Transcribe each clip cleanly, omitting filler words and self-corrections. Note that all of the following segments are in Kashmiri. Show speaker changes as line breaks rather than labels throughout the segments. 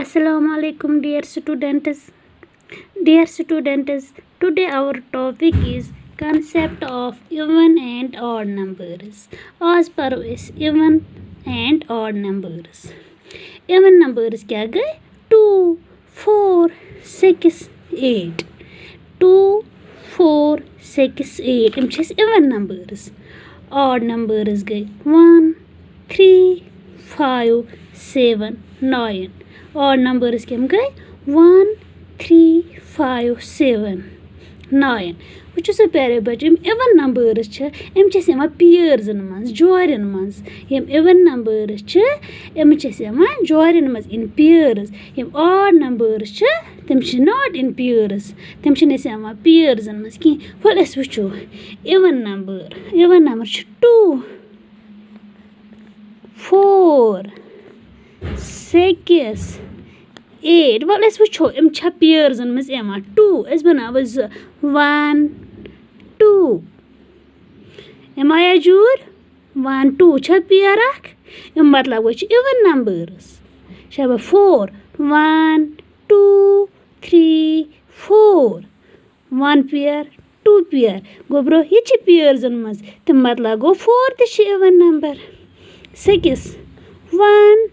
Assalamu alaikum dear students. Dear students, today our topic is concept of even and odd numbers. As per is even and odd numbers. Even numbers क्या गए 2, 4, 6, 8. 2, 4, 6, 8 यम छस even numbers. Odd numbers गए 1, 3, 5, 7, 9. Odd numbers कम गए 1, 3, 5, 7, 9. Which is a प्यारे बच्चे even numbers छ एम छस यमा pairs मज जोरन मज यम even numbers छ एम छस यमा जोरन मज in pairs Yama odd numbers छ तम छ not in pairs तम छ नस यमा pairs मज की फल अस वचो even number छ 2, 4, 6, 8 वल अस वचो एम छ pairs मज यमा 2 अस बनाव 1, 2 एम आया जूर 1, 2 छ pair अख एम मतलब वो even numbers शब 4, 1, 2, 3, 4 1 pair 2 pair गो ब्रो ये छ pairs मज तम मतलब गो 4 त छ even number 6 1,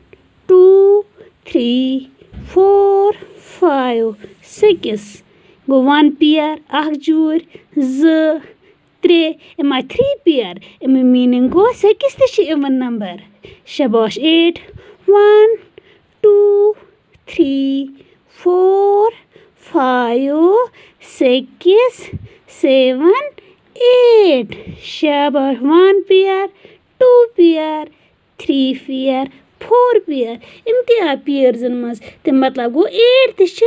2, 3, 4, 5, 6 गो 1 pair अख जूर 2, 3 एम 3 pair एम मीनिंग गो 6 त छ even number शबाश 8 1, 2, 3, 4, 5, 6, 7, 8 शबाश 1 pair 2 pair 3 pair 4 pair इम ते आ pairs मज तम मतलब गो 8 त छ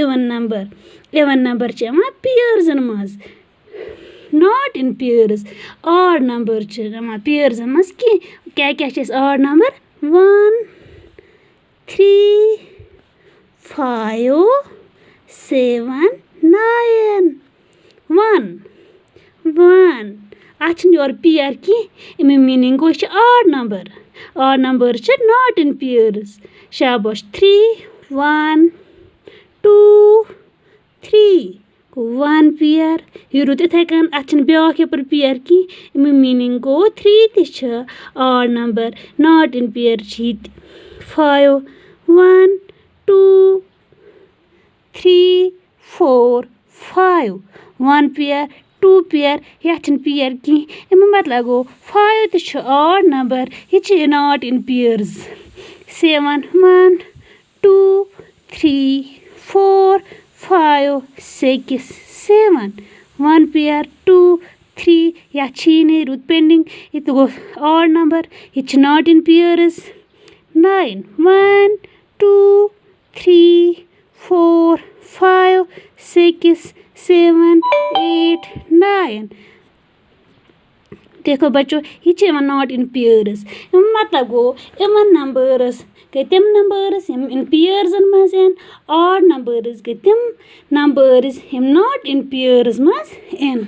even number छ यमा pairs मज not in pairs odd number छ यमा pairs मज की क्या छ odd number 1, 3, 5, 7, 9 1 आछन योर pair की इम मीनिंग गो छ odd number छ not in pairs शाबाश 3, 1, 2, 3 1 pair ये रुत इथे कन आछन ब्याक यपर pair की इम मीनिंग गो 3 त छ odd number not in pair छी 5 1, 2, 3, 4, 5 1 pair 2 pair याछन pair की इम मतलब गो 5 त छ odd number ये छ not in pairs 7 1, 2, 3, 4, 5, 6, 7 1 pair 2, 3 या छी रुत pending it go odd number ये छ not in pairs 9 1, 2, 3, 4, 5, 6, 7, 8, 9 देखो बच्चों ये छ not in pairs मतलब गो even numbers गए तम numbers यम in pairs मज एन odd numbers गए तम numbers यम not in pairs मज एन